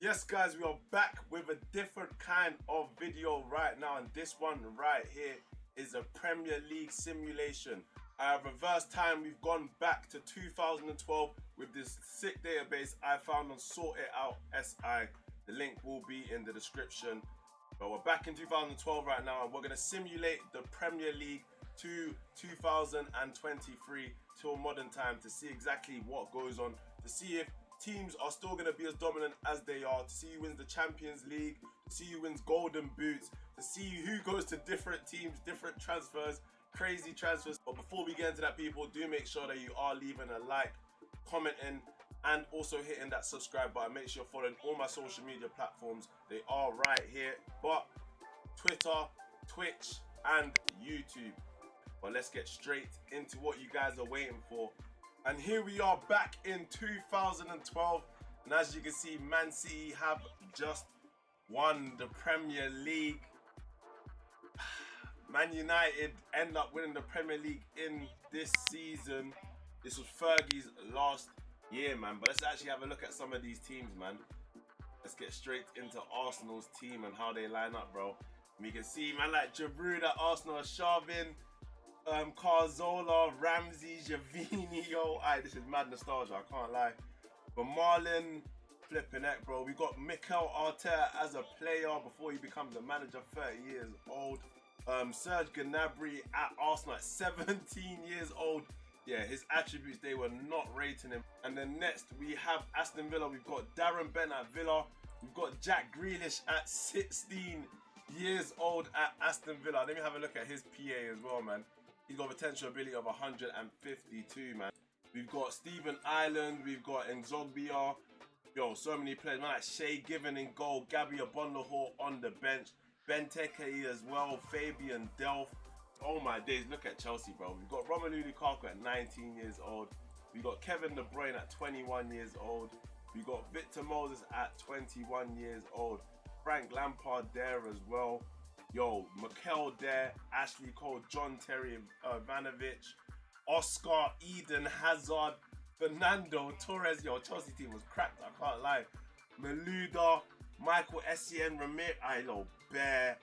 Yes guys, we are back with a different kind of video right now, and this one right here is a Premier League simulation. I have reversed time. We've gone back to 2012 with this sick database I found on Sort It Out SI. The link will be in the description. But we're back in 2012 right now, and we're going to simulate the Premier League to 2023 till modern time to see exactly what goes on, to see if teams are still going to be as dominant as they are, to see who wins the Champions League, to see who wins Golden Boots, to see who goes to different teams, different transfers, crazy transfers. But before we get into that, people, do make sure that you are leaving a like, commenting, and also hitting that subscribe button. Make sure you're following all my social media platforms. They are right here, but Twitter, Twitch, and YouTube. But let's get straight into what you guys are waiting for. And here we are back in 2012, and as you can see, Man City have just won the Premier League. Man United end up winning the Premier League in this season. This was Fergie's last year, man. But let's actually have a look at some of these teams, man. Let's get straight into Arsenal's team and how they line up, bro. And you can see, man, like Giroud at Arsenal, Sharvin, Carzola, Ramsey, Javini, yo, this is mad nostalgia, I can't lie. But Marlon, flipping heck, bro. We got Mikel Arteta as a player before he becomes a manager, 30 years old. Serge Gnabry at Arsenal at 17 years old. Yeah, his attributes, they were not rating him. And then next, we have Aston Villa. We've got Darren Bent at Villa. We've got Jack Grealish at 16 years old at Aston Villa. Let me have a look at his PA as well, man. He's got a potential ability of 152, man. We've got Stephen Ireland. We've got Nzogbia. Yo, so many players, man. Like Shay Given in goal. Gabby Abondahor on the bench. Benteke as well. Fabian Delph. Oh my days, look at Chelsea, bro. We've got Romelu Lukaku at 19 years old. We've got Kevin De Bruyne at 21 years old. We've got Victor Moses at 21 years old. Frank Lampard there as well. Yo, Mikel there, Ashley Cole, John Terry Ivanovic, Oscar, Eden Hazard, Fernando Torres. Yo, Chelsea team was cracked, I can't lie. Malouda, Michael Essien, Ramir, I know, bare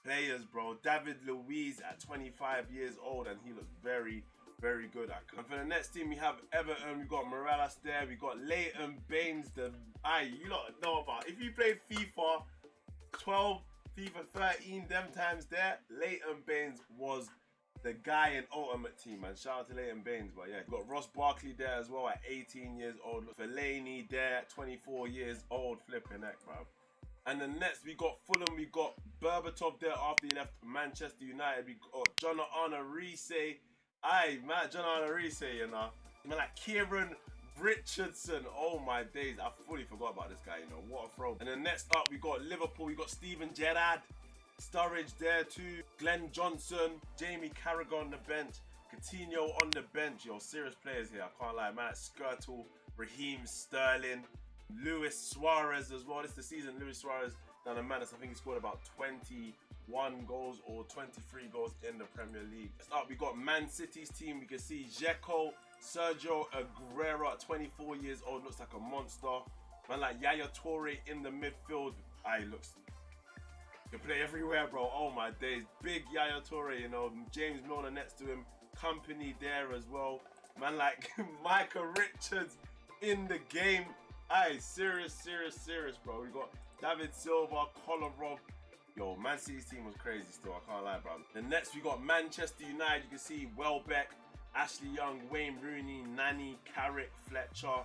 players, bro. David Luiz at 25 years old, and he looks very, very good. And for the next team, we have Everton. We got Morales there. We got Leighton Baines. You lot know about. If you played FIFA 12, FIFA 13, them times there, Leighton Baines was the guy in Ultimate Team, man. Shout out to Leighton Baines, but yeah. We've got Ross Barkley there as well at 18 years old. Fellaini there at 24 years old. Flipping heck, bro. And then next, we got Fulham. We got Berbatov there after he left Manchester United. We got John Arne Riise. Man, John Arne Riise, you know. Man, like Kieran Richardson. Oh my days, I fully forgot about this guy, you know. What a throw. And then next up, we got Liverpool. We got Steven Gerrard. Sturridge there too. Glenn Johnson. Jamie Carragher on the bench. Coutinho on the bench. Yo, serious players here, I can't lie. Man, Skirtle, Raheem Sterling, Luis Suarez as well. This is the season Luis Suarez done a madness. I think he scored about 21 goals or 23 goals in the Premier League. Next up, we got Man City's team. We can see Dzeko, Sergio Aguero at 24 years old. Looks like a monster. Man, like Yaya Toure in the midfield. Looks... Can play everywhere, bro. Oh my days. Big Yaya Toure, you know. James Milner next to him. Company there as well. Man, like Micah Richards in the game. Serious, bro. We got David Silva, Kolarov. Yo, Man City's team was crazy still, I can't lie, bro. Then next, we got Manchester United. You can see Welbeck, Ashley Young, Wayne Rooney, Nani, Carrick, Fletcher,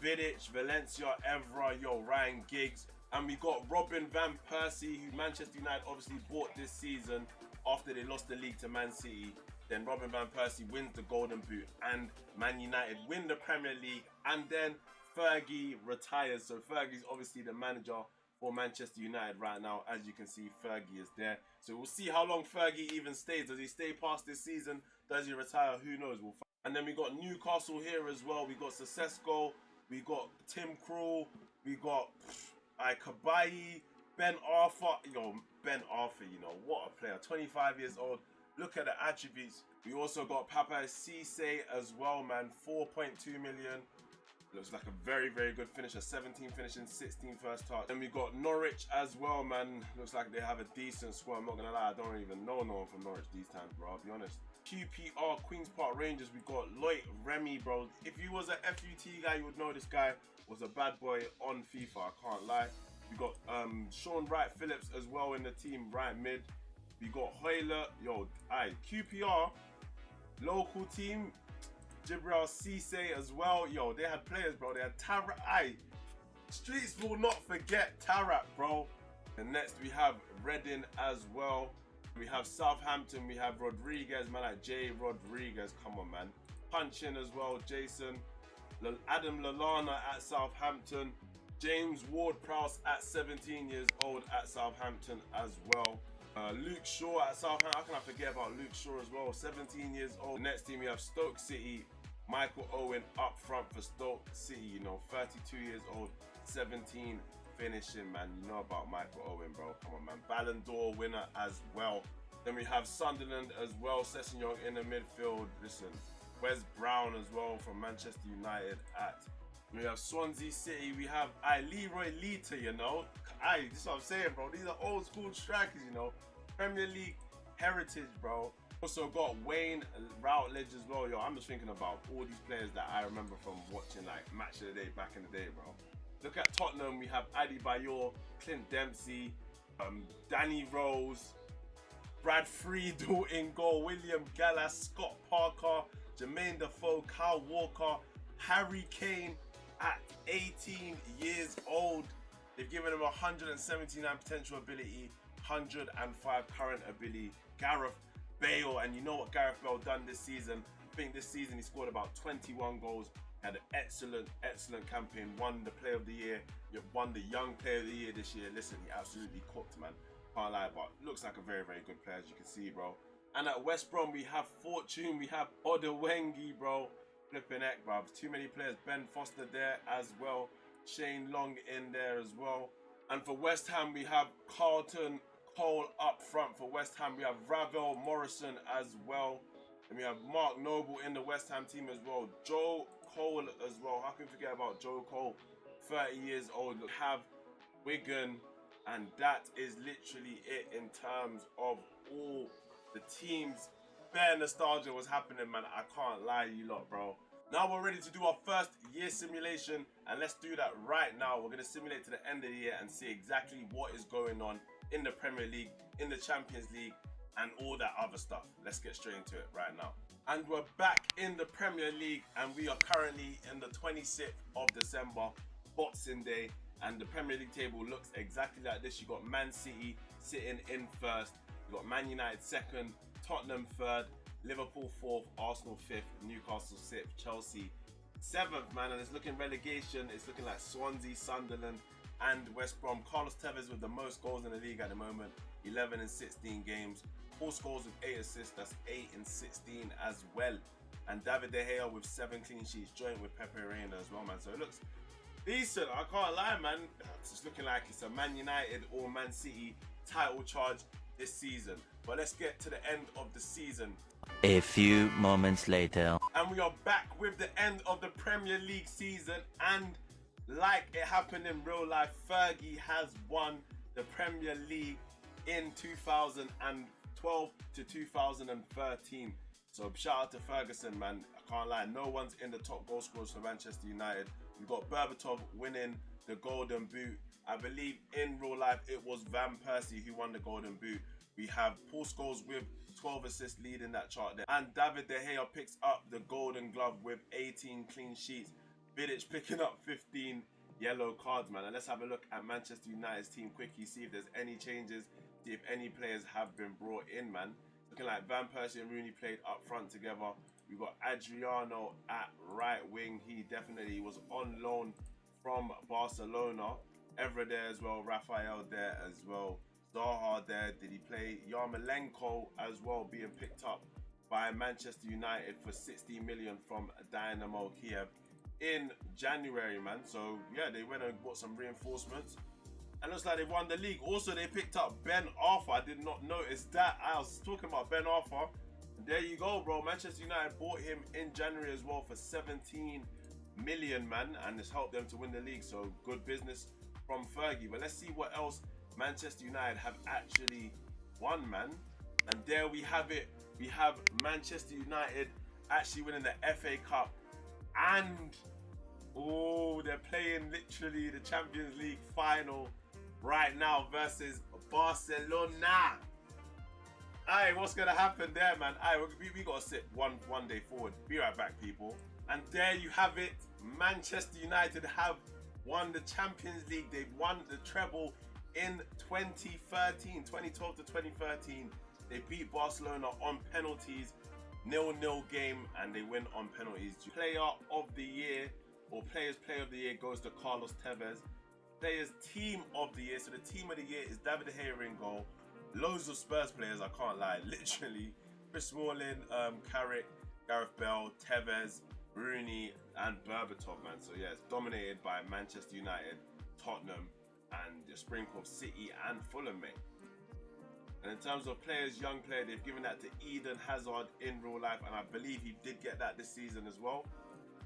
Vidic, Valencia, Evra, yo, Ryan Giggs. And we got Robin Van Persie, who Manchester United obviously bought this season after they lost the league to Man City. Then Robin Van Persie wins the Golden Boot, and Man United win the Premier League, and then Fergie retires. So Fergie's obviously the manager for Manchester United right now. As you can see, Fergie is there. So we'll see how long Fergie even stays. Does he stay past this season? Does he retire? Who knows? We'll find. And then we got Newcastle here as well. We got Sesco. We got Tim Krul. We got Kabayi, Ben Arthur. Yo, Ben Arthur, you know, what a player. 25 years old. Look at the attributes. We also got Papa Cisse as well, man. 4.2 million. Looks like a very, very good finisher. 17 finishing, 16 first touch. Then we got Norwich as well, man. Looks like they have a decent squad. I'm not gonna lie, I don't even know no one from Norwich these times, bro. I'll be honest. QPR, Queen's Park Rangers, we got Loic Remy, bro. If you was a FUT guy, you would know this guy was a bad boy on FIFA, I can't lie. We got Sean Wright Phillips as well in the team, right mid. We got Hoyler, QPR, local team, Jibril Cisse as well. Yo, they had players, bro. They had Tarak. Streets will not forget Tarak, bro. And next we have Reading as well. We have Southampton, we have Rodriguez, man, like Jay Rodriguez, come on, man. Punch in as well, Jason. Adam Lallana at Southampton. James Ward-Prowse at 17 years old at Southampton as well. Luke Shaw at Southampton. How can I forget about Luke Shaw as well? 17 years old. Next team, we have Stoke City. Michael Owen up front for Stoke City, you know, 32 years old, 17 finishing, man. You know about Michael Owen, bro. Come on, man. Ballon d'Or winner as well. Then we have Sunderland as well. Sessegnon in the midfield. Listen, Wes Brown as well from Manchester United at. We have Swansea City. We have Leroy Lita, you know. This is what I'm saying, bro. These are old school strikers, you know. Premier League heritage, bro. Also got Wayne Routledge as well. Yo, I'm just thinking about all these players that I remember from watching like Match of the Day back in the day, bro. Look at Tottenham. We have Adebayor, Clint Dempsey, Danny Rose, Brad Friedel in goal, William Gallas, Scott Parker, Jermaine Defoe, Kyle Walker, Harry Kane at 18 years old. They've given him 179 potential ability, 105 current ability. Gareth Bale, and you know what Gareth Bale done this season. I think this season he scored about 21 goals, had an excellent campaign, won the Player of the Year, won the Young Player of the Year this year. Listen, he absolutely cooked, man. Can't lie, but looks like a very, very good player, as you can see, bro. And at West Brom, we have Fortune, we have Odewengi, bro. Flipping heck, bro. Too many players. Ben Foster there as well. Shane Long in there as well. And for West Ham, we have Carlton Cole up front. For West Ham, we have Ravel Morrison as well. And we have Mark Noble in the West Ham team as well. Joe Cole as well. How can we forget about Joe Cole? 30 years old. We have Wigan. And that is literally it in terms of all the teams. Bare nostalgia was happening, man. I can't lie to you lot, bro. Now we're ready to do our first year simulation. And let's do that right now. We're going to simulate to the end of the year and see exactly what is going on in the Premier League, in the Champions League, and all that other stuff. Let's get straight into it right now. And we're back in the Premier League, and we are currently in the 26th of December, Boxing Day, and the Premier League table looks exactly like this. You got Man City sitting in first, you got Man United second, Tottenham third, Liverpool fourth, Arsenal fifth, Newcastle sixth, Chelsea seventh, man, and it's looking relegation. It's looking like Swansea, Sunderland, and West Brom. Carlos Tevez with the most goals in the league at the moment, 11 in 16 games. Paul Scholes with 8 assists, that's 8 in 16 as well. And David De Gea with 7 clean sheets, joint with Pepe Reina as well, man. So it looks decent, I can't lie, man. It's just looking like it's a Man United or Man City title charge this season. But let's get to the end of the season. A few moments later. And we are back with the end of the Premier League season, and like it happened in real life, Fergie has won the Premier League in 2012 to 2013. So shout out to Ferguson, man. I can't lie, no one's in the top goal scorers for Manchester United. We've got Berbatov winning the Golden Boot. I believe in real life it was Van Persie who won the Golden Boot. We have Paul Scholes with 12 assists leading that chart there. And David De Gea picks up the Golden Glove with 18 clean sheets. Vidic picking up 15 yellow cards, man. And let's have a look at Manchester United's team quickly, see if there's any changes, see if any players have been brought in, man. Looking like Van Persie and Rooney played up front together. We've got Adriano at right wing. He definitely was on loan from Barcelona. Evra there as well, Rafael there as well. Zaha there, did he play? Yarmolenko as well, being picked up by Manchester United for 60 million from Dynamo Kiev in January, man. So yeah, they went and bought some reinforcements, and looks like they won the league. Also, they picked up Ben Arthur. I did not notice that. I was talking about Ben Arthur. There you go, bro. Manchester United bought him in January as well for 17 million, man, and it's helped them to win the league. So good business from Fergie. But let's see what else Manchester United have actually won, man. And there we have it. We have Manchester United actually winning the FA Cup, and they're playing literally the Champions League final right now versus Barcelona. Aye, what's gonna happen there, man? Aye, we gotta sit one day forward. Be right back, people. And there you have it. Manchester United have won the Champions League. They've won the treble in 2012 to 2013. They beat Barcelona on penalties, 0-0 game, and they win on penalties. Player of the year, or Players Player of the Year, goes to Carlos Tevez. Players Team of the Year, so the Team of the Year is David De Gea in goal. Loads of Spurs players, I can't lie, literally. Chris Smalling, Carrick, Gareth Bale, Tevez, Rooney, and Berbatov, man. So yeah, it's dominated by Manchester United, Tottenham, and the sprinkle of City and Fulham, mate. And in terms of players, young player, they've given that to Eden Hazard in real life, and I believe he did get that this season as well.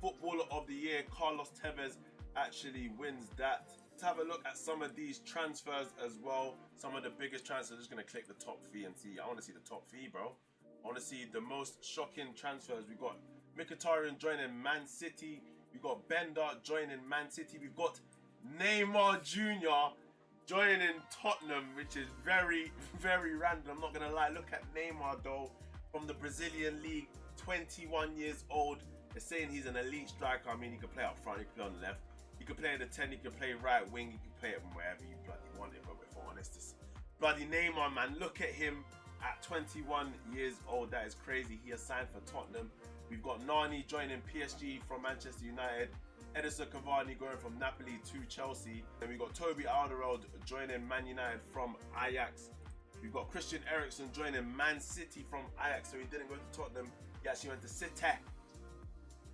Footballer of the Year, Carlos Tevez, actually wins that. Let's have a look at some of these transfers as well. Some of the biggest transfers. Just gonna click the top fee and see. I want to see the top fee, bro. I want to see the most shocking transfers. We got Mkhitaryan joining Man City. We got Bender joining Man City. We've got Neymar Jr. joining Tottenham, which is very, very random. I'm not gonna lie. Look at Neymar though, from the Brazilian league, 21 years old. They're saying he's an elite striker. I mean, he can play up front, he can play on the left, he can play in the 10, he can play right wing, he can play it wherever you bloody want it. But if I'm honest, this bloody Neymar, man, look at him at 21 years old. That is crazy. He has signed for Tottenham. We've got Nani joining PSG from Manchester United. Edison Cavani going from Napoli to Chelsea. Then we've got Toby Alderweireld joining Man United from Ajax. We've got Christian Eriksen joining Man City from Ajax. So he didn't go to Tottenham, he actually went to City.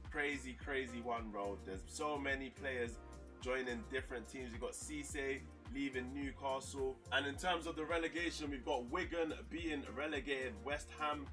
Crazy one, bro. There's so many players joining different teams. We've got Cisse leaving Newcastle. And in terms of the relegation, we've got Wigan being relegated, West Ham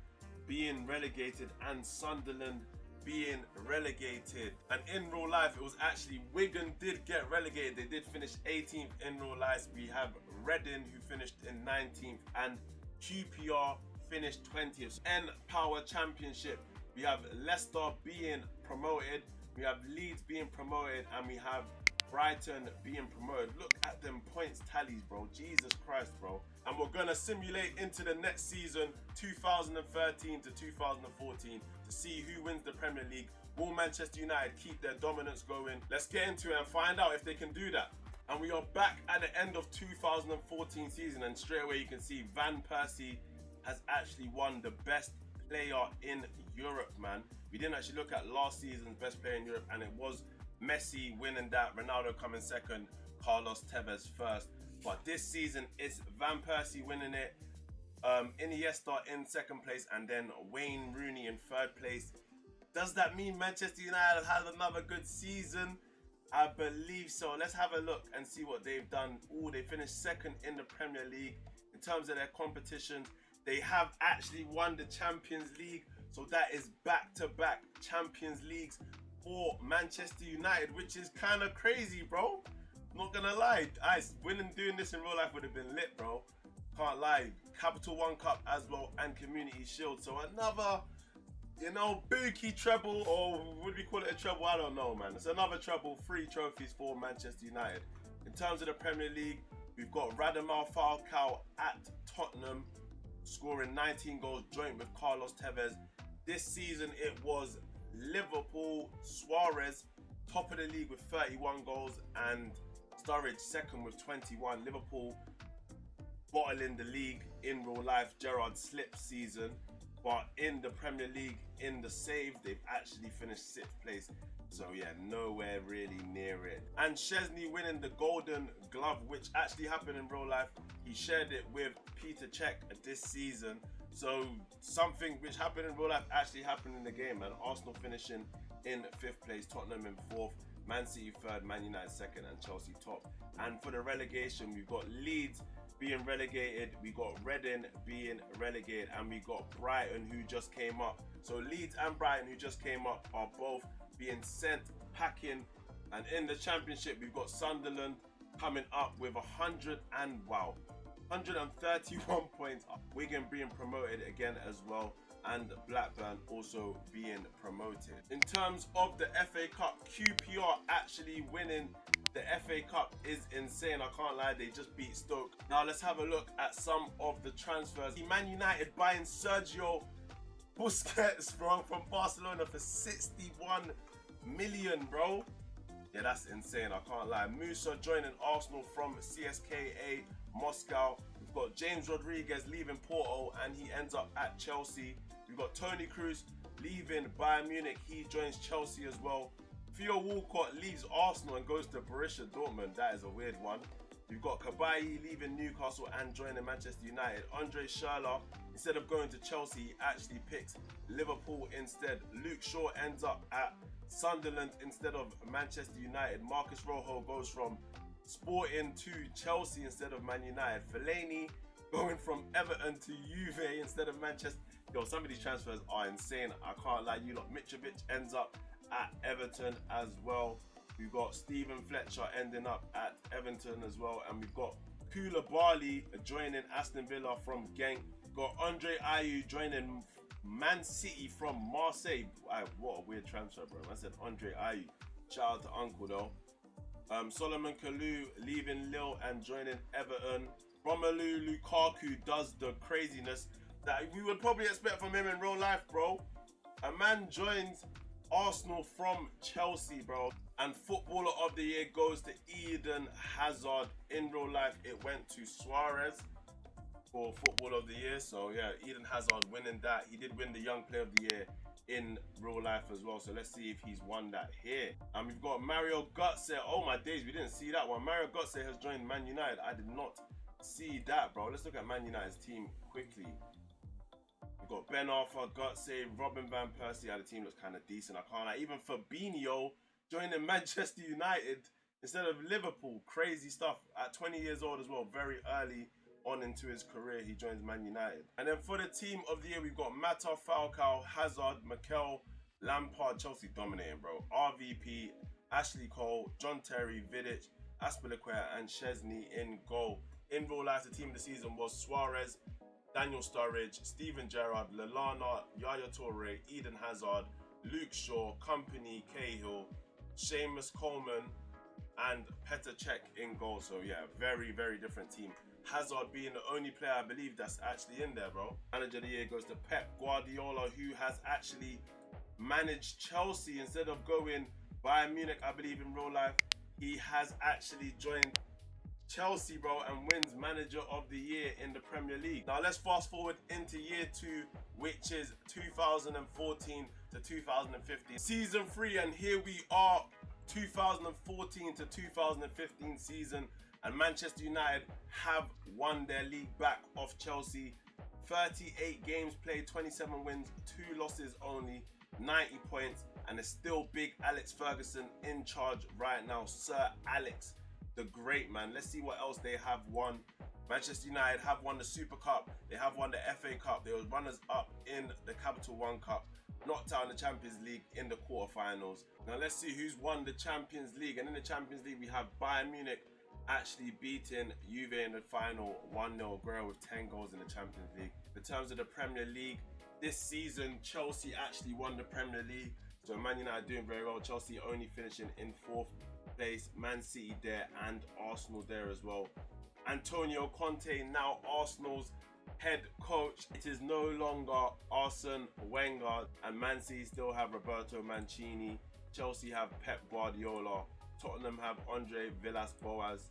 being relegated, and Sunderland being relegated. And in real life, it was actually Wigan did get relegated. They did finish 18th in real life. We have Reading, who finished in 19th, and QPR finished 20th. N-Power Championship, we have Leicester being promoted, we have Leeds being promoted, and we have Brighton being promoted. Look at them points tallies, bro. Jesus Christ, bro. And we're gonna simulate into the next season, 2013 to 2014, to see who wins the Premier League. Will Manchester United keep their dominance going? Let's get into it and find out if they can do that. And we are back at the end of 2014 season, and straight away you can see Van Persie has actually won the best player in Europe, man. We didn't actually look at last season's best player in Europe, and it was Messi winning that, Ronaldo coming second, Carlos Tevez first. But this season it's Van Persie winning it, Iniesta in second place, and then Wayne Rooney in third place. Does that mean Manchester United has another good season? I believe so. Let's have a look and see what they've done. They finished second in the Premier League. In terms of their competitions, they have actually won the Champions League. So that is back-to-back Champions Leagues for Manchester United, which is kind of crazy, bro. Not gonna lie, doing this in real life would have been lit, bro. Can't lie. Capital One Cup as well, and Community Shield. So another, Buki treble, or would we call it a treble? I don't know, man. It's another treble, 3 trophies for Manchester United. In terms of the Premier League, we've got Radamel Falcao at Tottenham, scoring 19 goals joint with Carlos Tevez. This season it was Liverpool, Suarez, top of the league with 31 goals, and Sturridge second with 21. Liverpool bottling the league in real life, Gerrard slip season, but in the Premier League, in the save, they've actually finished 6th place. So yeah, nowhere really near it. And Szczesny winning the Golden Glove, which actually happened in real life. He shared it with Peter Cech this season. So something which happened in real life actually happened in the game, and Arsenal finishing in 5th place, Tottenham in 4th, Man City 3rd, Man United 2nd, and Chelsea top. And for the relegation, we've got Leeds being relegated, we got Reading being relegated, and we got Brighton, who just came up. So Leeds and Brighton, who just came up, are both being sent packing. And in the Championship, we've got Sunderland coming up with 131 points. Wigan being promoted again as well, and Blackburn also being promoted. In terms of the FA Cup, QPR actually winning the FA Cup is insane. I can't lie, they just beat Stoke. Now let's have a look at some of the transfers. Man United buying Sergio Busquets, bro, from Barcelona for 61 million, bro. Yeah, that's insane, I can't lie. Musa joining Arsenal from CSKA Moscow. We've got James Rodriguez leaving Porto and he ends up at Chelsea. We've got Toni Kroos leaving Bayern Munich. He joins Chelsea as well. Theo Walcott leaves Arsenal and goes to Borussia Dortmund. That is a weird one. We've got Cabaye leaving Newcastle and joining Manchester United. Andre Schürrle, instead of going to Chelsea, he actually picks Liverpool instead. Luke Shaw ends up at Sunderland instead of Manchester United. Marcus Rojo goes from Sporting to Chelsea instead of Man United. Fellaini going from Everton to Juve instead of Manchester. Yo, some of these transfers are insane. I can't lie, you lot. Mitrovic ends up at Everton as well. We've got Stephen Fletcher ending up at Everton as well. And we've got Koulibaly joining Aston Villa from Genk. We've got Andre Ayew joining Man City from Marseille. What a weird transfer, bro. I said Andre Ayew. Shout out to Uncle though. Solomon Kalou leaving Lille and joining Everton. Romelu Lukaku does the craziness that we would probably expect from him in real life, bro. A man joins Arsenal from Chelsea, bro. And Footballer of the Year goes to Eden Hazard. In real life, it went to Suarez for Footballer of the Year. So yeah, Eden Hazard winning that. He did win the Young Player of the Year in real life as well. So let's see if he's won that here. And we've got Mario Götze. Oh my days, we didn't see that one. Mario Götze has joined Man United. I did not see that, bro. Let's look at Man United's team quickly. We've got Ben Arthur, Götze, Robin Van Persie. Yeah, the team looks kind of decent. I can't lie. Even Fabinho joining Manchester United instead of Liverpool. Crazy stuff. At 20 years old as well. Very early on into his career, he joins Man United. And then for the team of the year, we've got Mata, Falcao, Hazard, Mikel, Lampard. Chelsea dominating, bro. RVP, Ashley Cole, John Terry, Vidic, Aspilicueta, and Chesney in goal. In real life, the team of the season was Suarez, Daniel Sturridge, Steven Gerrard, Lallana, Yaya Toure, Eden Hazard, Luke Shaw, Company, Cahill, Seamus Coleman, and Petr Cech in goal. So yeah, very, very different team. Hazard being the only player I believe that's actually in there, bro. Manager of the year goes to Pep Guardiola, who has actually managed Chelsea instead of going Bayern Munich, I believe, in real life. He has actually joined Chelsea, bro, and wins Manager of the Year in the Premier League. Now let's fast forward into year 2, which is 2014 to 2015. Season 3, and here we are, 2014 to 2015 season. And Manchester United have won their league back off Chelsea. 38 games played, 27 wins, 2 losses only, 90 points. And it's still big Alex Ferguson in charge right now. Sir Alex, the great man. Let's see what else they have won. Manchester United have won the Super Cup. They have won the FA Cup. They were runners up in the Capital One Cup. Knocked out in the Champions League in the quarterfinals. Now let's see who's won the Champions League. And in the Champions League, we have Bayern Munich actually beating Juve in the final 1-0. Aguero with 10 goals in the Champions League. In terms of the Premier League, this season, Chelsea actually won the Premier League. So Man United doing very well. Chelsea only finishing in 4th place. Man City there and Arsenal there as well. Antonio Conte, now Arsenal's head coach. It is no longer Arsene Wenger, and Man City still have Roberto Mancini. Chelsea have Pep Guardiola. Tottenham have Andre Villas-Boas.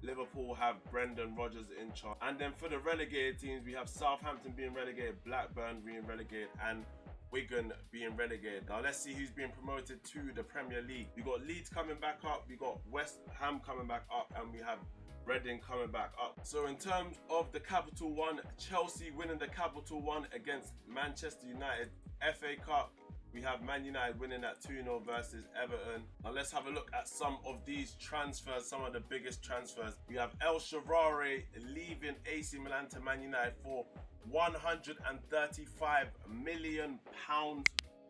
Liverpool have Brendan Rodgers in charge. And then for the relegated teams, we have Southampton being relegated, Blackburn being relegated, and Wigan being relegated. Now let's see who's being promoted to the Premier League. We got Leeds coming back up, we got West Ham coming back up, and we have Reading coming back up. So in terms of the Capital One, Chelsea winning the Capital One against Manchester United. FA Cup, we have Man United winning at 2-0 versus Everton. Now let's have a look at some of these transfers, some of the biggest transfers. We have El Shaarawy leaving AC Milan to Man United for £135 million.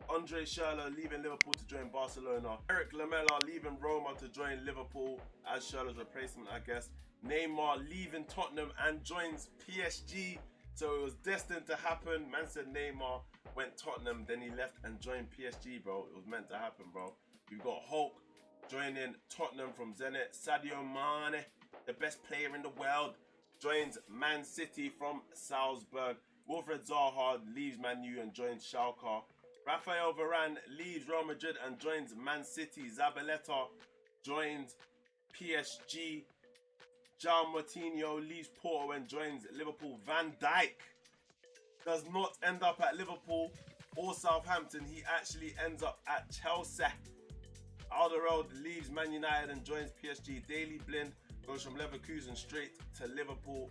Andre Schürrle leaving Liverpool to join Barcelona. Eric Lamela leaving Roma to join Liverpool as Schürrle's replacement, I guess. Neymar leaving Tottenham and joins PSG. So it was destined to happen. Man said Neymar went Tottenham, then he left and joined PSG, bro. It was meant to happen, bro. We've got Hulk joining Tottenham from Zenit. Sadio Mane, the best player in the world, joins Man City from Salzburg. Wilfried Zaha leaves Man U and joins Schalke. Rafael Varane leaves Real Madrid and joins Man City. Zabaleta joins PSG. João Moutinho leaves Porto and joins Liverpool. Van Dijk does not end up at Liverpool or Southampton. He actually ends up at Chelsea. Alderweireld leaves Man United and joins PSG. Daley Blind goes from Leverkusen straight to Liverpool.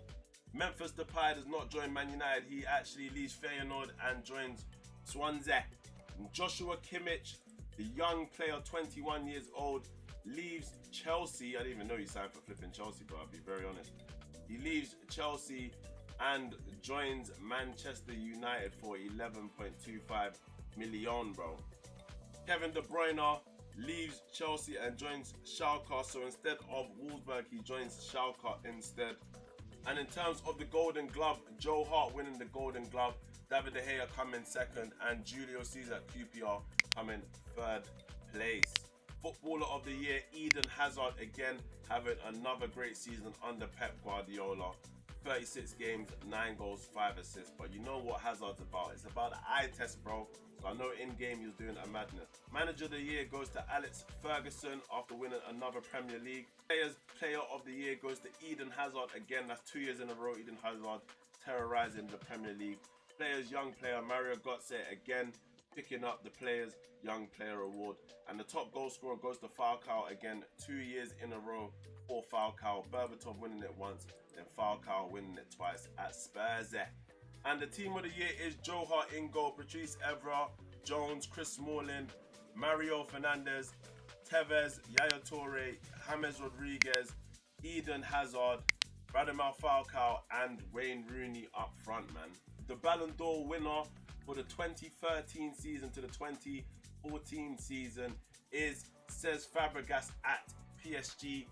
Memphis Depay does not join Man United. He actually leaves Feyenoord and joins Swansea. And Joshua Kimmich, the young player, 21 years old, leaves Chelsea. I didn't even know he signed for flipping Chelsea, but I'll be very honest. He leaves Chelsea and joins Manchester United for 11.25 million, bro. Kevin De Bruyne leaves Chelsea and joins Schalke. So instead of Wolfsburg, he joins Schalke instead. And in terms of the Golden Glove, Joe Hart winning the Golden Glove, David De Gea coming second, and Julio Cesar QPR coming third place. Footballer of the Year, Eden Hazard, again having another great season under Pep Guardiola. 36 games, 9 goals, 5 assists. But you know what Hazard's about? It's about the eye test, bro. So I know in-game he was doing a madness. Manager of the Year goes to Alex Ferguson after winning another Premier League. Player of the Year goes to Eden Hazard. Again, that's 2 years in a row. Eden Hazard terrorizing the Premier League. Young player, Mario Götze, again picking up the Players Young Player Award. And the top goal scorer goes to Falcao, again 2 years in a row for Falcao. Berbatov winning it once, then Falcao winning it twice at Spurs. And the team of the year is Joe Hart in goal, Patrice Evra, Jones, Chris Smalling, Mario Fernandes, Tevez, Yaya Toure, James Rodriguez, Eden Hazard, Radamel Falcao, and Wayne Rooney up front, man. The Ballon d'Or winner for the 2013 season to the 2014 season is Cesc Fabregas at PSG.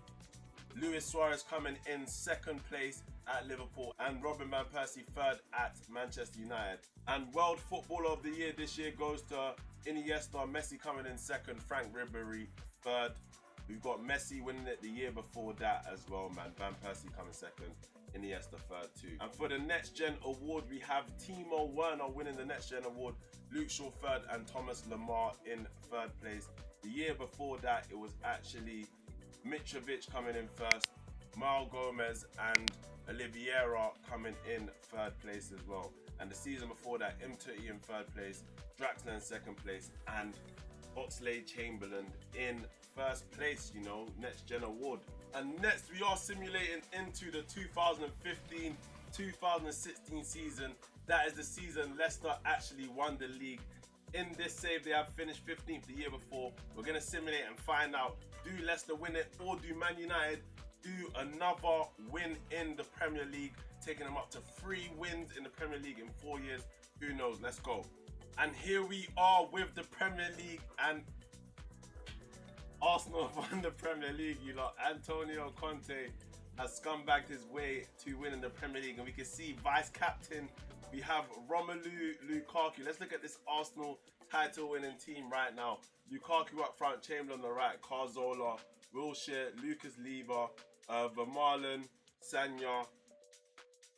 Luis Suarez coming in second place at Liverpool, and Robin Van Persie third at Manchester United. And World Footballer of the Year this year goes to Iniesta, Messi coming in second, Frank Ribery third. We've got Messi winning it the year before that as well, man. Van Persie coming second, Iniesta third too. And for the Next Gen Award, we have Timo Werner winning the Next Gen Award, Luke Shaw third, and Thomas Lemar in third place. The year before that, it was actually Mitrovic coming in first, Mal Gomez and Oliveira coming in third place as well. And the season before that, Mtuti in third place, Draxler in second place, and Oxlade-Chamberlain in first place, you know, Next Gen Award. And next, we are simulating into the 2015-2016 season. That is the season Leicester actually won the league. In this save, they have finished 15th the year before. We're going to simulate and find out, do Leicester win it, or do Man United do another win in the Premier League, taking them up to 3 wins in the Premier League in 4 years? Who knows? Let's go. And here we are with the Premier League, and Arsenal have won the Premier League, you lot. Antonio Conte has scumbagged his way to winning the Premier League, and we can see vice captain, we have Romelu Lukaku. Let's look at this Arsenal title winning team right now. Lukaku up front, Chamberlain on the right, Cazorla, Wilshere, Lucas Leiva, Vermaelen, Sanya,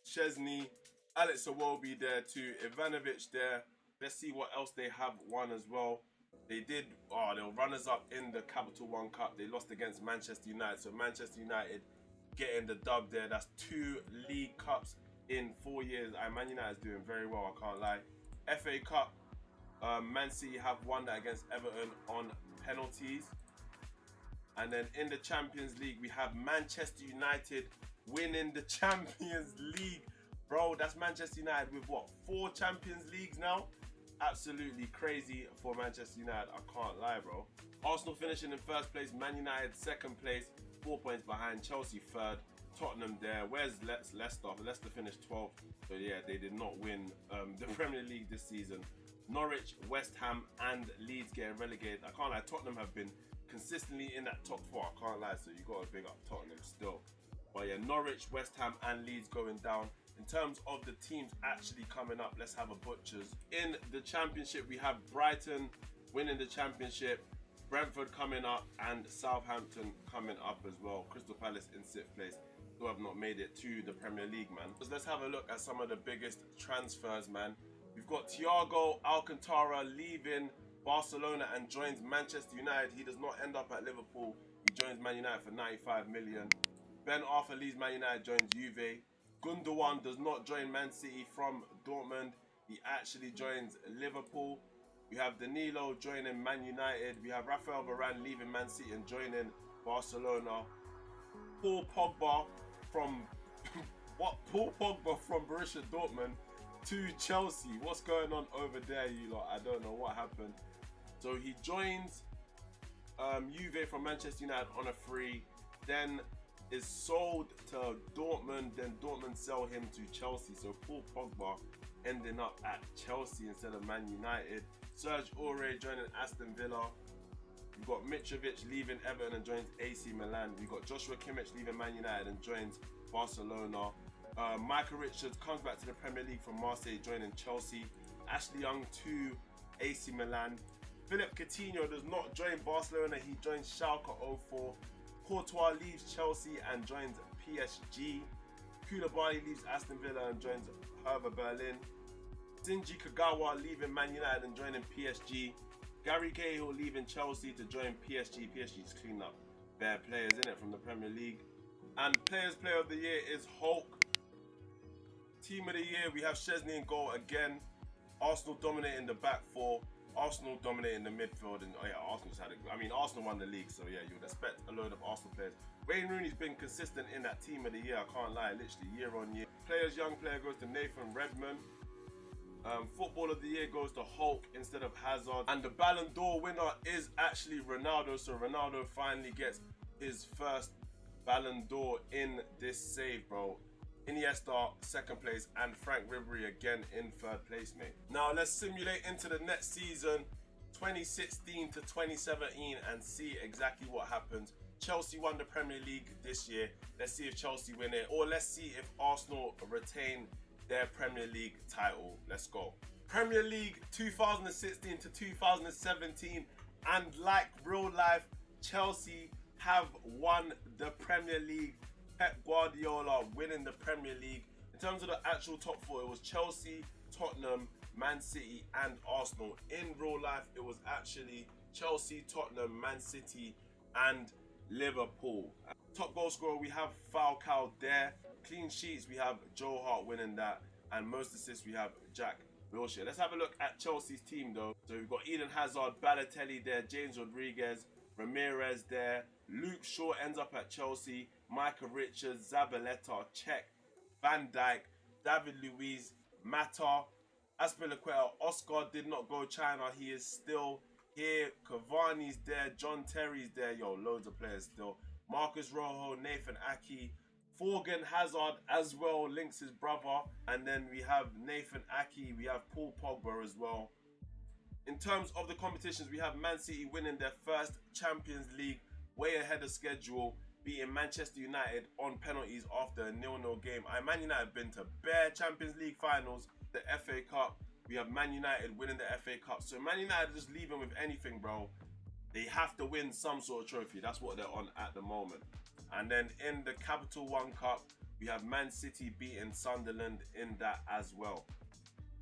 Chesney, Alex Iwobi there too, Ivanovic there. Let's see what else they have won as well. They were runners up in the Capital One Cup. They lost against Manchester United. So Manchester United getting the dub there. That's 2 League Cups in 4 years. Man United is doing very well, I can't lie. FA Cup, Man City have won that against Everton on penalties. And then in the Champions League, we have Manchester United winning the Champions League. Bro, that's Manchester United with what, 4 Champions Leagues now? Absolutely crazy for Manchester United, I can't lie, bro. Arsenal finishing in first place, Man United second place, 4 points behind, Chelsea third, Tottenham there. Where's Leicester? Leicester finished 12th, so yeah, they did not win the Premier League this season. Norwich, West Ham, and Leeds getting relegated. I can't lie, Tottenham have been consistently in that top 4. I can't lie, so you got to big up Tottenham still. But yeah, Norwich, West Ham, and Leeds going down. In terms of the teams actually coming up, let's have a butchers. In the Championship, we have Brighton winning the Championship, Brentford coming up, and Southampton coming up as well. Crystal Palace in 6th place, who have not made it to the Premier League, man. So let's have a look at some of the biggest transfers, man. We've got Thiago Alcantara leaving Barcelona and joins Manchester United. He does not end up at Liverpool. He joins Man United for 95 million. Ben Arthur leaves Man United, joins Juve. Gundogan does not join Man City from Dortmund. He actually joins Liverpool. We have Danilo joining Man United. We have Rafael Varane leaving Man City and joining Barcelona. Paul Pogba from Paul Pogba from Borussia Dortmund to Chelsea. What's going on over there, you lot? I don't know what happened. So he joins Juve from Manchester United on a free, then is sold to Dortmund, then Dortmund sell him to Chelsea. So Paul Pogba ending up at Chelsea instead of Man United. Serge Aurier joining Aston Villa. We've got Mitrovic leaving Everton and joins AC Milan. We've got Joshua Kimmich leaving Man United and joins Barcelona. Michael Richards comes back to the Premier League from Marseille, joining Chelsea. Ashley Young to AC Milan. Philip Coutinho does not join Barcelona, he joins Schalke 04. Courtois leaves Chelsea and joins PSG. Koulibaly leaves Aston Villa and joins Hertha Berlin. Shinji Kagawa leaving Man United and joining PSG. Gary Cahill leaving Chelsea to join PSG. PSG's cleaned up their players in it from the Premier League. And Player of the Year is Hulk. Team of the Year, we have Szczesny in goal again. Arsenal dominating the back 4. Arsenal dominating the midfield, and Arsenal's had it. I mean, Arsenal won the league, so yeah, you would expect a load of Arsenal players. Wayne Rooney's been consistent in that Team of the Year. I can't lie, literally year on year. Young player goes to Nathan Redmond. Football of the Year goes to Hulk instead of Hazard, and the Ballon d'Or winner is actually Ronaldo. So Ronaldo finally gets his first Ballon d'Or in this save, bro. Iniesta 2nd place and Frank Ribery again in 3rd place, mate. Now let's simulate into the next season, 2016 to 2017, and see exactly what happens. Chelsea won the Premier League this year. Let's see if Chelsea win it, or let's see if Arsenal retain their Premier League title. Let's go. Premier League 2016 to 2017, and like real life, Chelsea have won the Premier League. Pep Guardiola winning the Premier League. In terms of the actual top 4, it was Chelsea, Tottenham, Man City, and Arsenal. In real life, it was actually Chelsea, Tottenham, Man City, and Liverpool. Top goal scorer, we have Falcao there. Clean sheets, we have Joe Hart winning that, and most assists, we have Jack Wilshere. Let's have a look at Chelsea's team though. So we've got Eden Hazard, Balotelli there, James Rodriguez, Ramirez there. Luke Shaw ends up at Chelsea. Michael Richards, Zabaleta, Cech, Van Dijk, David Luiz, Mata, Azpilicueta. Oscar did not go China. He is still here. Cavani's there. John Terry's there. Yo, loads of players still. Marcus Rojo, Nathan Ake. Thorgan Hazard as well, links his brother. And then we have Nathan Ake. We have Paul Pogba as well. In terms of the competitions, we have Man City winning their first Champions League way ahead of schedule, beating Manchester United on penalties after a 0-0 game. Man United have been to bare Champions League finals, the FA Cup. We have Man United winning the FA Cup. So Man United are just leaving with anything, bro. They have to win some sort of trophy. That's what they're on at the moment. And then in the Capital One Cup, we have Man City beating Sunderland in that as well.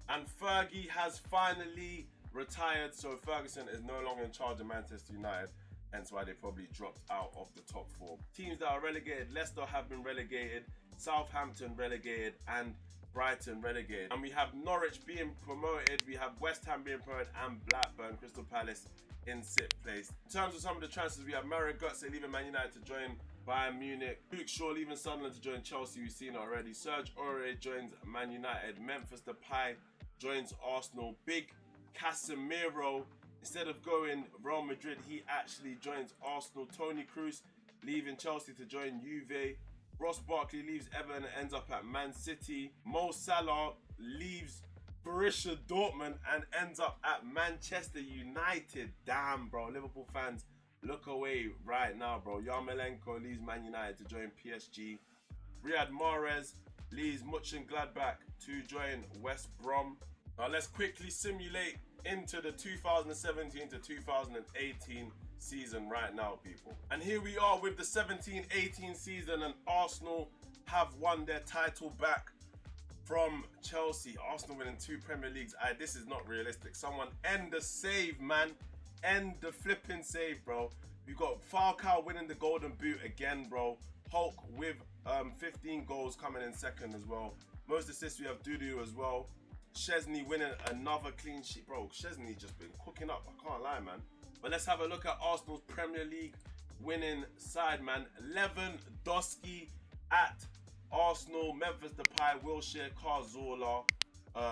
And Fergie has finally retired, so Ferguson is no longer in charge of Manchester United, hence why they probably dropped out of the top 4. Teams that are relegated: Leicester have been relegated, Southampton relegated, and Brighton relegated. And we have Norwich being promoted, we have West Ham being promoted, and Blackburn, Crystal Palace in 6th place. In terms of some of the transfers, we have Mario Götze leaving Man United to join Bayern Munich, Luke Shaw leaving Sunderland to join Chelsea, we've seen it already. Serge Aurier joins Man United, Memphis Depay joins Arsenal, big Casemiro, instead of going Real Madrid, he actually joins Arsenal. Toni Kroos leaving Chelsea to join Juve. Ross Barkley leaves Everton and ends up at Man City. Mo Salah leaves Borussia Dortmund and ends up at Manchester United. Damn, bro. Liverpool fans, look away right now, bro. Yarmolenko leaves Man United to join PSG. Riyad Mahrez leaves Mönchengladbach to join West Brom. Now let's quickly simulate into the 2017 to 2018 season right now, people. And here we are with the 17-18 season, and Arsenal have won their title back from Chelsea. Arsenal winning 2 Premier Leagues. This is not realistic. Someone end the save, man. End the flipping save, bro. We got Falcao winning the Golden Boot again, bro. Hulk with 15 goals coming in second as well. Most assists we have Dudu as well. Szczesny winning another clean sheet, bro. Szczesny just been cooking up. I can't lie, man. But let's have a look at Arsenal's Premier League winning side, man. Lewandowski at Arsenal, Memphis Depay, Wilshere, Cazorla,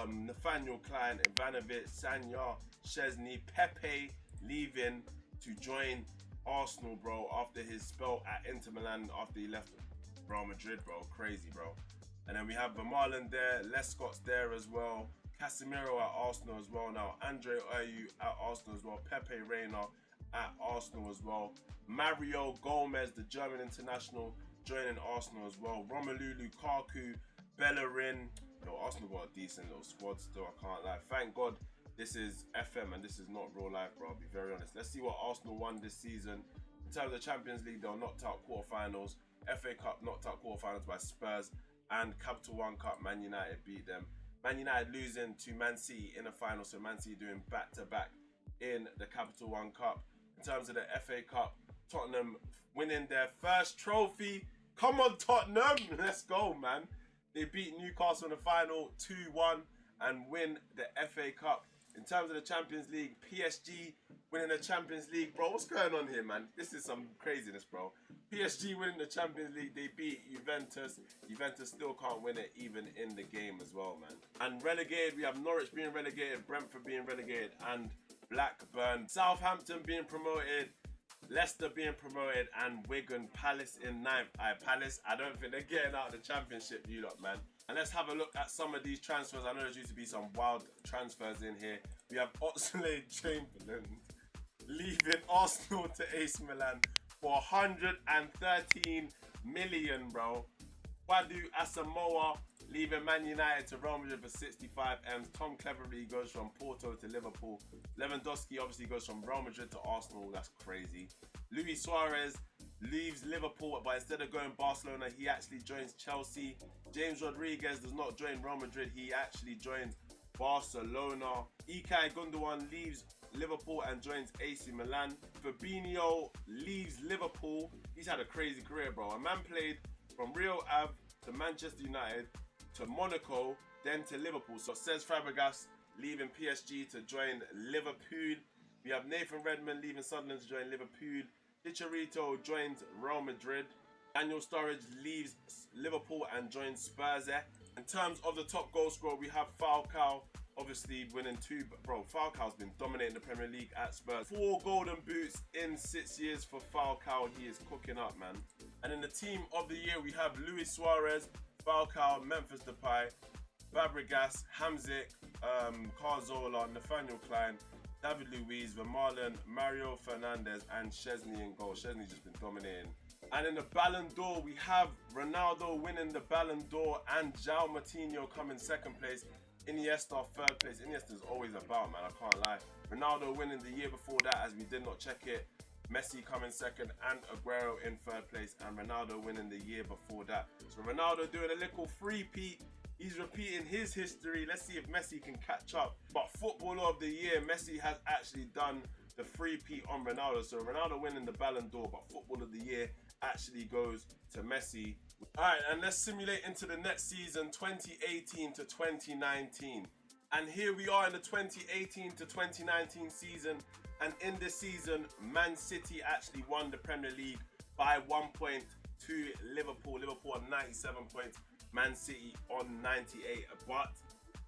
Nathaniel Klein, Ivanovic, Sanya, Szczesny, Pepe leaving to join Arsenal, bro, after his spell at Inter Milan after he left Real Madrid, bro. Crazy, bro. And then we have Vermaelen there, Lescott's there as well, Casemiro at Arsenal as well now, Andre Ayew at Arsenal as well, Pepe Reina at Arsenal as well, Mario Gomez, the German international, joining Arsenal as well, Romelu Lukaku, Bellerin. Yo, Arsenal got a decent little squad still, I can't lie. Thank God this is FM and this is not real life, bro, I'll be very honest. Let's see what Arsenal won this season. In terms of the Champions League, they were knocked out quarterfinals, FA Cup knocked out quarterfinals by Spurs, and Capital One Cup, Man United beat them. Man United losing to Man City in the final, so Man City doing back-to-back in the Capital One Cup. In terms of the FA Cup, Tottenham winning their first trophy. Come on, Tottenham, let's go, man. They beat Newcastle in the final 2-1 and win the FA Cup. In terms of the Champions League, PSG winning the Champions League. Bro, what's going on here, man? This is some craziness, bro. PSG winning the Champions League. They beat Juventus. Juventus still can't win it even in the game as well, man. And relegated, we have Norwich being relegated, Brentford being relegated, and Blackburn. Southampton being promoted, Leicester being promoted, and Wigan, Palace in 9th. Palace, I don't think they're getting out of the Championship, you lot, man. And let's have a look at some of these transfers. I know there's used to be some wild transfers in here. We have Oxlade-Chamberlain leaving Arsenal to AC Milan for 113 million, bro. Wadu Asamoah leaving Man United to Real Madrid for 65 M's. Tom Cleverley goes from Porto to Liverpool. Lewandowski obviously goes from Real Madrid to Arsenal. That's crazy. Luis Suarez leaves Liverpool, but instead of going Barcelona, he actually joins Chelsea. James Rodriguez does not join Real Madrid. He actually joins Barcelona. Ilkay Gundogan leaves Liverpool and joins AC Milan. Fabinho leaves Liverpool. He's had a crazy career, bro. A man played from Real Ave to Manchester United to Monaco, then to Liverpool. So Cesc Fabregas leaving PSG to join Liverpool. We have Nathan Redmond leaving Sunderland to join Liverpool. Chicharito joins Real Madrid. Daniel Sturridge leaves Liverpool and joins Spurs. In terms of the top goal scorer, we have Falcao, obviously winning 2. Bro, Falcao's been dominating the Premier League at Spurs. 4 golden boots in 6 years for Falcao. He is cooking up, man. And in the team of the year, we have Luis Suarez, Falcao, Memphis Depay, Fabregas, Hamzik, Cazorla, Nathaniel Klein, David Luiz, Vermaelen, Mario Fernandes, and Szczesny in goal. Szczesny's just been dominating. And in the Ballon d'Or, we have Ronaldo winning the Ballon d'Or and João Moutinho coming second place. Iniesta third place. Iniesta's always about, man, I can't lie. Ronaldo winning the year before that, as we did not check it. Messi coming second and Aguero in third place, and Ronaldo winning the year before that. So Ronaldo doing a little three-peat. He's repeating his history. Let's see if Messi can catch up. But Footballer of the Year, Messi has actually done the three-peat on Ronaldo. So Ronaldo winning the Ballon d'Or, but Footballer of the Year actually goes to Messi. All right, and let's simulate into the next season, 2018 to 2019. And here we are in the 2018 to 2019 season. And in this season, Man City actually won the Premier League by 1 point to Liverpool. Liverpool on 97 points, Man City on 98. But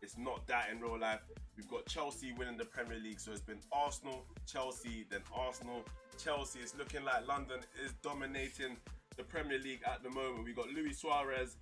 it's not that in real life. We've got Chelsea winning the Premier League. So it's been Arsenal, Chelsea, then Arsenal, Chelsea. It's looking like London is dominating the Premier League at the moment. We've got Luis Suarez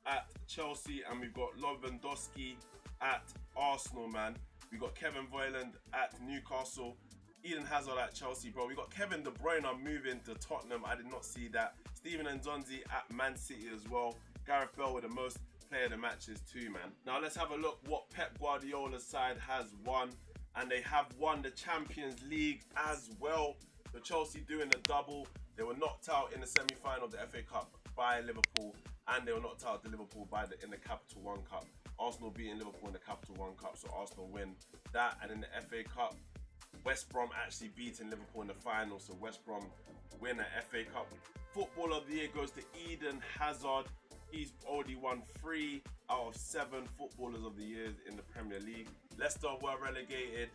at Chelsea and we've got Lewandowski at Arsenal, man. We got Kevin Voyland at Newcastle. Eden Hazard at Chelsea, bro. We got Kevin De Bruyne moving to Tottenham. I did not see that. Steven Nzonzi at Man City as well. Gareth Bale with the most player of the matches too, man. Now let's have a look what Pep Guardiola's side has won. And they have won the Champions League as well. So Chelsea doing the double. They were knocked out in the semi-final of the FA Cup by Liverpool. And they were knocked out to Liverpool in the Capital One Cup. Arsenal beating Liverpool in the Capital One Cup. So Arsenal win that. And in the FA Cup, West Brom actually beating Liverpool in the final, so West Brom win the FA Cup. Footballer of the Year goes to Eden Hazard. He's already won 3 out of 7 Footballers of the Year in the Premier League. Leicester were relegated,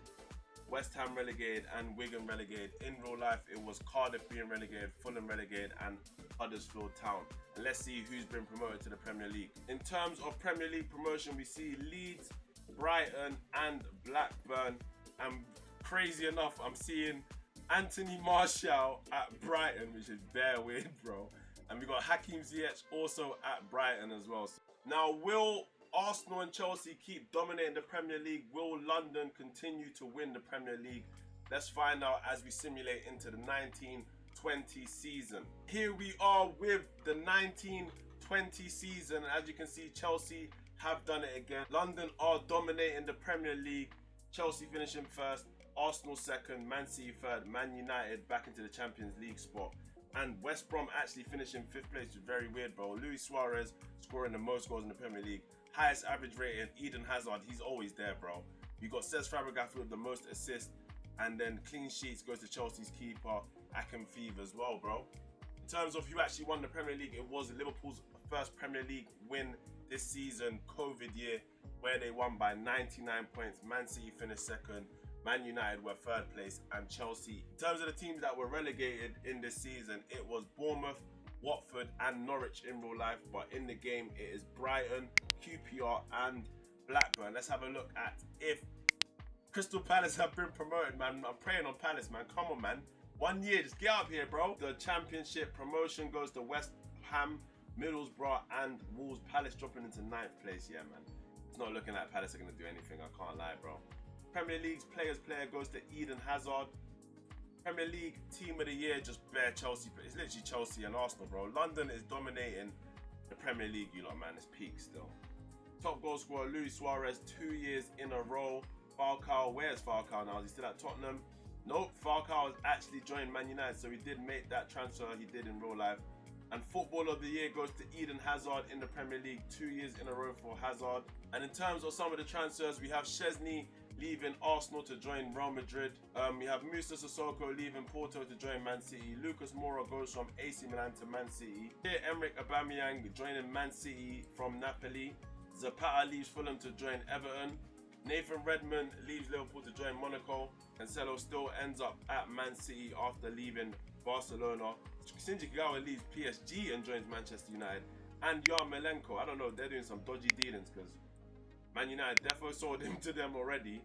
West Ham relegated, and Wigan relegated. In real life, it was Cardiff being relegated, Fulham relegated, and Huddersfield Town. And let's see who's been promoted to the Premier League. In terms of Premier League promotion, we see Leeds, Brighton, and Blackburn. And crazy enough, I'm seeing Anthony Martial at Brighton, which is bare weird, bro. And we got Hakim Ziyech also at Brighton as well. Now, will Arsenal and Chelsea keep dominating the Premier League? Will London continue to win the Premier League? Let's find out as we simulate into the 19-20 season. Here we are with the 19-20 season. As you can see, Chelsea have done it again. London are dominating the Premier League. Chelsea finishing first, Arsenal second, Man City third, Man United back into the Champions League spot. And West Brom actually finishing 5th place, which is very weird, bro. Luis Suarez scoring the most goals in the Premier League. Highest average rated, Eden Hazard, he's always there, bro. You got Cesc Fabregas with the most assists. And then clean sheets goes to Chelsea's keeper, Akinfeev as well, bro. In terms of who actually won the Premier League, it was Liverpool's first Premier League win this season, COVID year, where they won by 99 points. Man City finished second. Man United were 3rd place, and Chelsea. In terms of the teams that were relegated in this season, it was Bournemouth, Watford, and Norwich in real life. But in the game, it is Brighton, QPR, and Blackburn. Let's have a look at if Crystal Palace have been promoted, man. I'm praying on Palace, man. Come on, man. 1 year, just get up here, bro. The Championship promotion goes to West Ham, Middlesbrough, and Wolves. Palace dropping into 9th place. Yeah, man. It's not looking like Palace are going to do anything. I can't lie, bro. Premier League's player goes to Eden Hazard. Premier League team of the year, just bare Chelsea. It's literally Chelsea and Arsenal, bro. London is dominating the Premier League, you lot, man. It's peak still. Top goal scorer, Luis Suarez, 2 years in a row. Falcao, where's Falcao now? Is he still at Tottenham? Nope, Falcao has actually joined Man United, so he did make that transfer he did in real life. And Footballer of the Year goes to Eden Hazard in the Premier League, 2 years in a row for Hazard. And in terms of some of the transfers, we have Szczesny leaving Arsenal to join Real Madrid. We have Musa Sissoko leaving Porto to join Man City. Lucas Moura goes from AC Milan to Man City. Pierre-Emerick Aubameyang joining Man City from Napoli. Zapata leaves Fulham to join Everton. Nathan Redmond leaves Liverpool to join Monaco. Cancelo still ends up at Man City after leaving Barcelona. Shinji Kagawa leaves PSG and joins Manchester United. And Yarmolenko, I don't know, they're doing some dodgy dealings because Man United defo sold him to them already.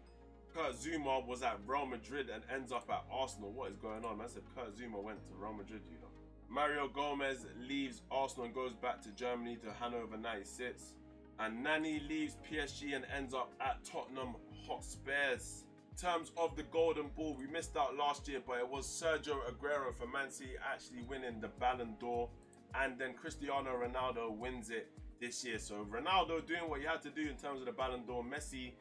Kurt Zouma was at Real Madrid and ends up at Arsenal. What is going on? Man said Kurt Zouma went to Real Madrid, you know. Mario Gomez leaves Arsenal and goes back to Germany to Hannover 96. And Nani leaves PSG and ends up at Tottenham Hotspurs. In terms of the Golden Ball, we missed out last year, but it was Sergio Aguero for Man City actually winning the Ballon d'Or. And then Cristiano Ronaldo wins it this year. So Ronaldo doing what he had to do in terms of the Ballon d'Or. Messi,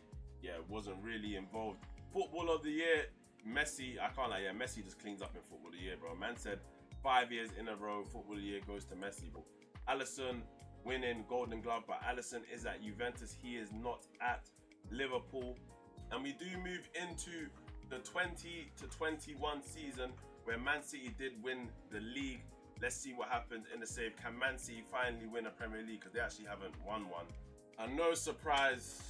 yeah, wasn't really involved. Football of the Year, Messi, I can't lie, yeah, Messi just cleans up in Football of the Year, bro. Man said 5 years in a row, Football of the Year goes to Messi, bro. Alisson winning Golden Glove, but Alisson is at Juventus. He is not at Liverpool. And we do move into the 20 to 21 season where Man City did win the league. Let's see what happens in the save. Can Man City finally win a Premier League? Because they actually haven't won one. And no surprise,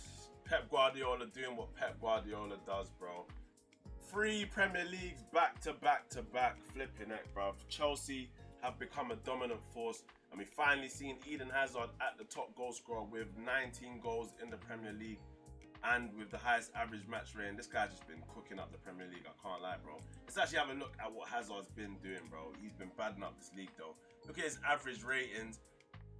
Pep Guardiola doing what Pep Guardiola does, bro. 3 Premier Leagues back to back to back. Flipping it, bro. Chelsea have become a dominant force. And we finally seen Eden Hazard at the top goal scorer with 19 goals in the Premier League. And with the highest average match rating. This guy's just been cooking up the Premier League, I can't lie, bro. Let's actually have a look at what Hazard's been doing, bro. He's been badding up this league, though. Look at his average ratings.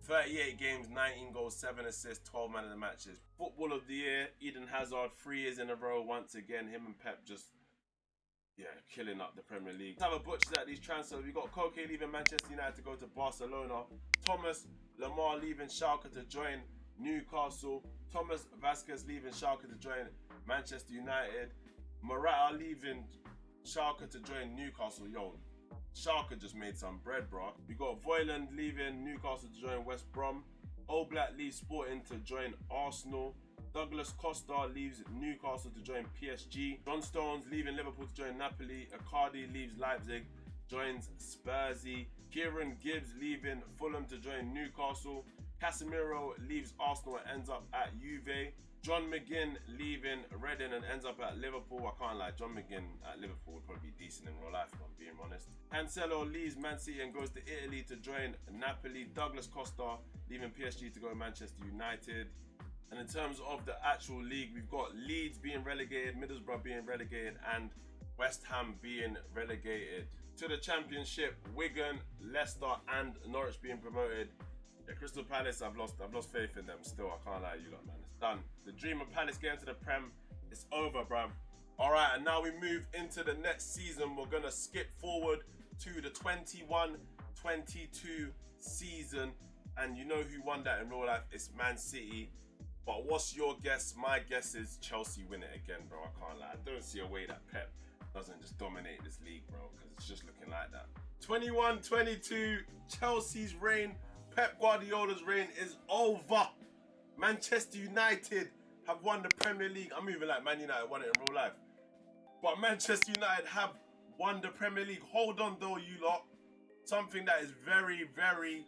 38 games, 19 goals, 7 assists, 12 man of the matches. Football of the year, Eden Hazard, 3 years in a row. Once again, him and Pep just, killing up the Premier League. Let's have a butchers at these transfers. We got Koke leaving Manchester United to go to Barcelona. Thomas Lemar leaving Schalke to join Newcastle. Thomas Vasquez leaving Schalke to join Manchester United. Morata leaving Schalke to join Newcastle. Yo, Schalke just made some bread, bro. We got Voiland leaving Newcastle to join West Brom. Oblak leaves Sporting to join Arsenal. Douglas Costa leaves Newcastle to join PSG. John Stones leaving Liverpool to join Napoli. Icardi leaves Leipzig, joins Spursy. Kieran Gibbs leaving Fulham to join Newcastle. Casemiro leaves Arsenal and ends up at Juve. John McGinn leaving Reading and ends up at Liverpool. I can't lie, John McGinn at Liverpool would probably be decent in real life, if I'm being honest. Cancelo leaves Man City and goes to Italy to join Napoli. Douglas Costa leaving PSG to go to Manchester United. And in terms of the actual league, we've got Leeds being relegated, Middlesbrough being relegated, and West Ham being relegated. To the Championship, Wigan, Leicester, and Norwich being promoted. Yeah, Crystal Palace, I've lost faith in them still. I can't lie to you lot, man. It's done. The dream of Palace getting to the Prem, it's over, bruv. All right, and now we move into the next season. We're gonna skip forward to the 21-22 season, and you know who won that in real life? It's Man City. But what's your guess? My guess is Chelsea win it again, bro. I can't lie. I don't see a way that Pep doesn't just dominate this league, bro, because it's just looking like that. 21-22, Chelsea's reign, Pep Guardiola's reign is over. Manchester United have won the Premier League. I'm moving like Man United won it in real life. But Manchester United have won the Premier League. Hold on though, you lot. Something that is very, very,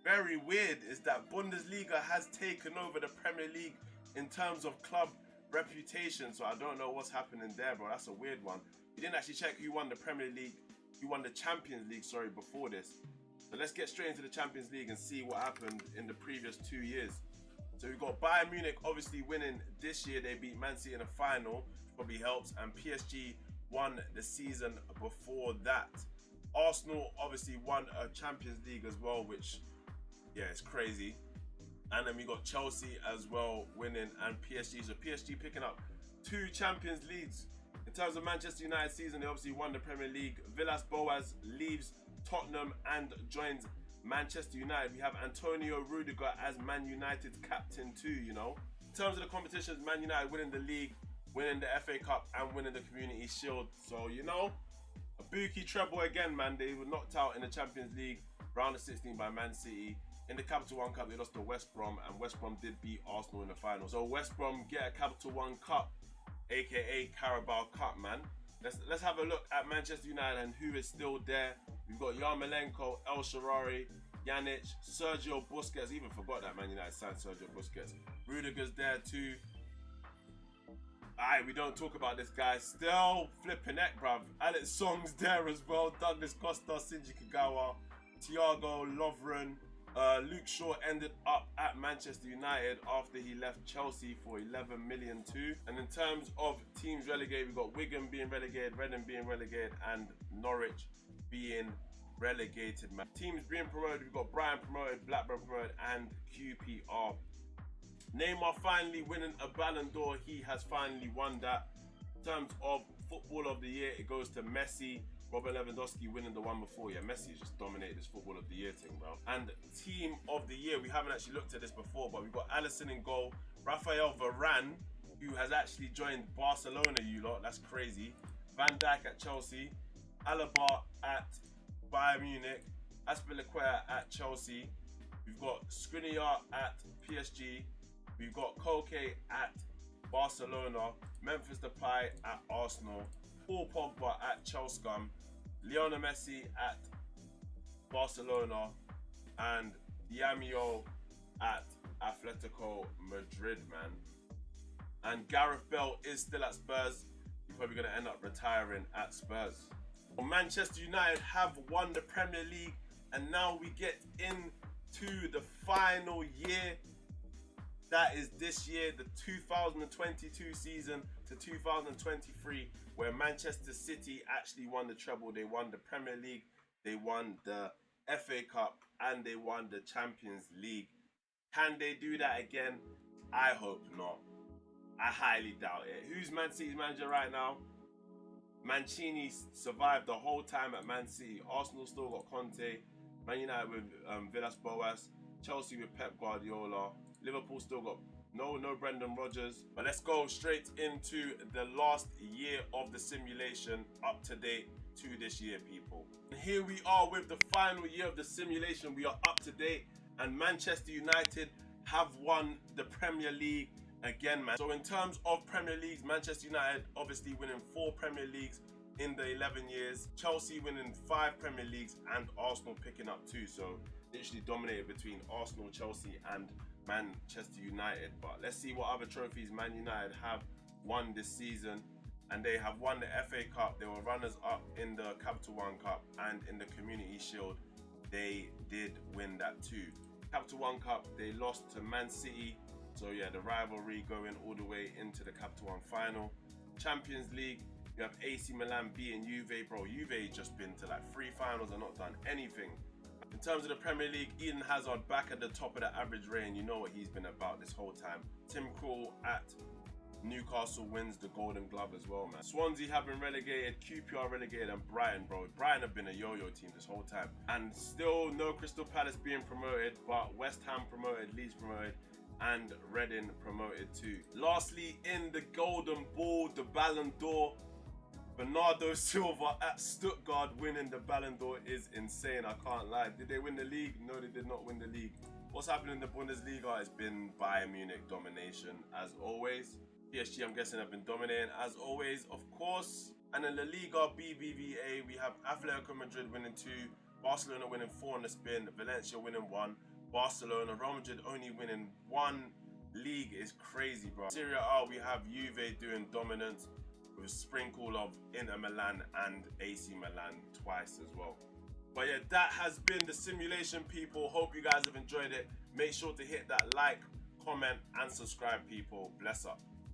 very weird is that Bundesliga has taken over the Premier League in terms of club reputation. So I don't know what's happening there, bro. That's a weird one. We didn't actually check who won the Premier League, who won the Champions League, sorry, before this. So let's get straight into the Champions League and see what happened in the previous 2 years. So we've got Bayern Munich obviously winning this year. They beat Man City in the final, which probably helps. And PSG won the season before that. Arsenal obviously won a Champions League as well, which, yeah, it's crazy. And then we got Chelsea as well winning, and PSG. So PSG picking up 2 Champions Leagues. In terms of Manchester United season, they obviously won the Premier League. Villas-Boas leaves Tottenham and joins Manchester United. We have Antonio Rudiger as Man United's captain too, you know. In terms of the competitions, Man United winning the league, winning the FA Cup, and winning the Community Shield. So, you know, a Buki treble again, man. They were knocked out in the Champions League, round of 16 by Man City. In the Capital One Cup, they lost to West Brom, and West Brom did beat Arsenal in the final. So West Brom get a Capital One Cup, aka Carabao Cup, man. Let's have a look at Manchester United and who is still there. We've got Yarmolenko, El Shaarawy, Pjanic, Sergio Busquets. Even forgot that Man United signed Sergio Busquets. Rudiger's there too. Alright, we don't talk about this guy. Still flipping neck, bruv. Alex Song's there as well. Douglas Costa, Shinji Kagawa, Thiago Lovren. Luke Shaw ended up at Manchester United after he left Chelsea for 11 million too. And in terms of teams relegated, we've got Wigan being relegated, Reading being relegated, and Norwich being relegated, man. Teams being promoted, we've got Brighton promoted, Blackburn promoted, and QPR. Neymar finally winning a Ballon d'Or. He has finally won that. In terms of Football of the Year, it goes to Messi. Robert Lewandowski winning the one before. Yeah, Messi just dominated this Football of the Year thing, bro. And Team of the Year, we haven't actually looked at this before, but we've got Alisson in goal, Rafael Varane, who has actually joined Barcelona, you lot. That's crazy. Van Dijk at Chelsea, Alaba at Bayern Munich, Azpilicueta at Chelsea. We've got Skriniar at PSG. We've got Koke at Barcelona, Memphis Depay at Arsenal, Paul Pogba at Chelsea, Lionel Messi at Barcelona, and Yamio at Atletico Madrid, man. And Gareth Bale is still at Spurs. He's probably going to end up retiring at Spurs. Well, Manchester United have won the Premier League, and now we get into the final year. That is this year, the 2022 season to 2023, where Manchester City actually won the treble. They won the Premier League, they won the FA Cup, and they won the Champions League. Can they do that again? I hope not. I highly doubt it. Who's Man City's manager right now? Mancini survived the whole time at Man City. Arsenal still got Conte. Man United with Villas-Boas. Chelsea with Pep Guardiola. Liverpool still got no Brendan Rodgers. But let's go straight into the last year of the simulation, up to date to this year, people. And here we are with the final year of the simulation. We are up to date, and Manchester United have won the Premier League again, man. So in terms of Premier Leagues, Manchester United obviously winning 4 Premier Leagues in the 11 years. Chelsea winning 5 Premier Leagues, and Arsenal picking up 2. So literally dominated between Arsenal, Chelsea and Manchester United. But let's see what other trophies Man United have won this season. And they have won the FA Cup. They were runners up in the Capital One Cup, and in the Community Shield they did win that too. Capital One Cup, they lost to Man City. So yeah, the rivalry going all the way into the Capital One final. Champions League, you have AC Milan beating Juve. Bro, Juve just been to like 3 finals and not done anything. In terms of the Premier League, Eden Hazard back at the top of the average range. You know what he's been about this whole time. Tim Krul at Newcastle wins the Golden Glove as well, man. Swansea have been relegated, QPR relegated, and Brighton, bro. Brighton have been a yo-yo team this whole time. And still no Crystal Palace being promoted, but West Ham promoted, Leeds promoted, and Reading promoted too. Lastly, in the Golden Ball, the Ballon d'Or, Bernardo Silva at Stuttgart winning the Ballon d'Or is insane, I can't lie. Did they win the league? No, they did not win the league. What's happening in the Bundesliga has been Bayern Munich domination as always. PSG, I'm guessing, have been dominating as always, of course. And in La Liga BBVA, we have Atletico Madrid winning 2, Barcelona winning 4 on the spin, Valencia winning 1, Barcelona, Real Madrid only winning 1. League is crazy, bro. Serie A, we have Juve doing dominance with a sprinkle of Inter Milan and AC Milan twice as well. But yeah, that has been the simulation, people. Hope you guys have enjoyed it. Make sure to hit that like, comment, and subscribe, people. Bless up.